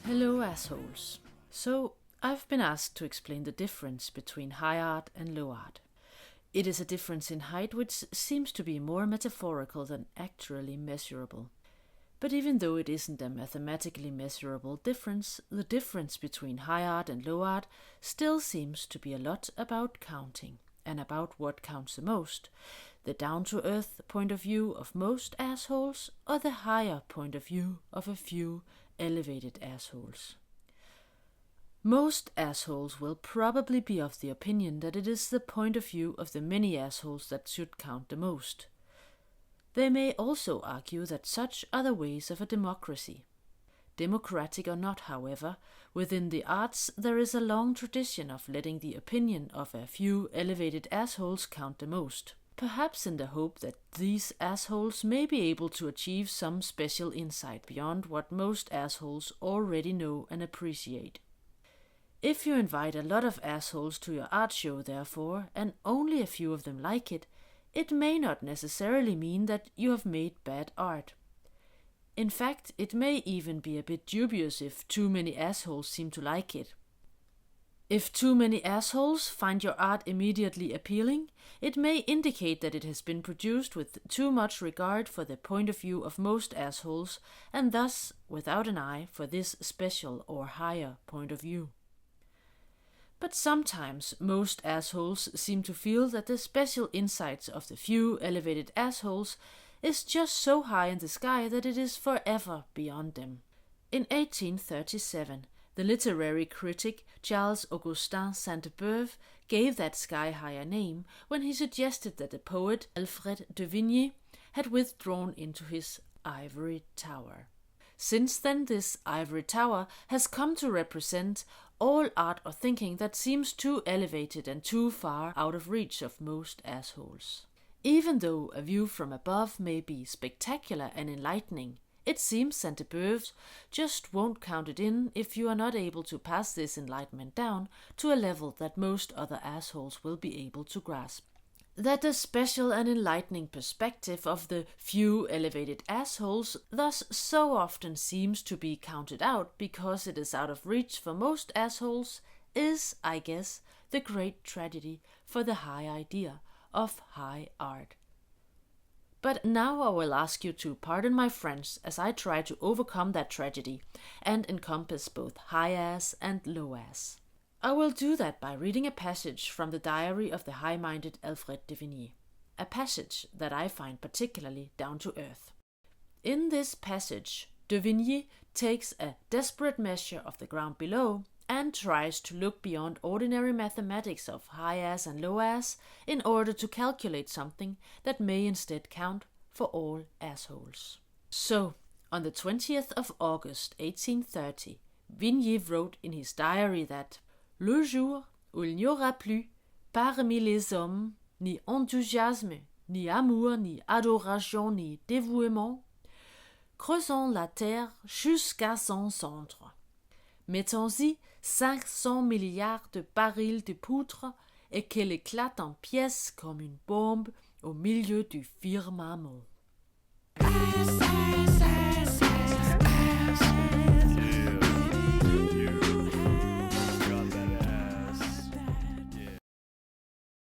Hello, assholes. So, I've been asked to explain the difference between high art and low art. It is a difference in height which seems to be more metaphorical than actually measurable. But even though it isn't a mathematically measurable difference, the difference between high art and low art still seems to be a lot about counting, and about what counts the most, the down-to-earth point of view of most assholes, or the higher point of view of a few elevated assholes. Most assholes will probably be of the opinion that it is the point of view of the many assholes that should count the most. They may also argue that such are the ways of a democracy. Democratic or not, however, within the arts there is a long tradition of letting the opinion of a few elevated assholes count the most, perhaps in the hope that these assholes may be able to achieve some special insight beyond what most assholes already know and appreciate. If you invite a lot of assholes to your art show, therefore, and only a few of them like it, it may not necessarily mean that you have made bad art. In fact, it may even be a bit dubious if too many assholes seem to like it. If too many assholes find your art immediately appealing, it may indicate that it has been produced with too much regard for the point of view of most assholes, and thus without an eye for this special or higher point of view. But sometimes most assholes seem to feel that the special insights of the few elevated assholes is just so high in the sky that it is forever beyond them. In 1837, the literary critic Charles-Augustin Sainte-Beuve gave that sky high a name when he suggested that the poet Alfred de Vigny had withdrawn into his ivory tower. Since then, this ivory tower has come to represent all art or thinking that seems too elevated and too far out of reach of most assholes. Even though a view from above may be spectacular and enlightening, it seems Sainte-Beuve just won't count it in if you are not able to pass this enlightenment down to a level that most other assholes will be able to grasp. That the special and enlightening perspective of the few elevated assholes thus so often seems to be counted out because it is out of reach for most assholes is, I guess, the great tragedy for the high idea of high art. But now I will ask you to pardon my French as I try to overcome that tragedy and encompass both high ass and low ass. I will do that by reading a passage from the diary of the high-minded Alfred de Vigny, a passage that I find particularly down to earth. In this passage, de Vigny takes a desperate measure of the ground below and tries to look beyond ordinary mathematics of high ass and low ass in order to calculate something that may instead count for all assholes. So, on the 20th of August 1830, Vigny wrote in his diary that le jour où il n'y aura plus, parmi les hommes, ni enthousiasme, ni amour, ni adoration, ni dévouement, creusons la terre jusqu'à son centre. Mettons-y 500 milliards de barils de poutre et qu'elle éclate en pièces comme une bombe au milieu du firmament.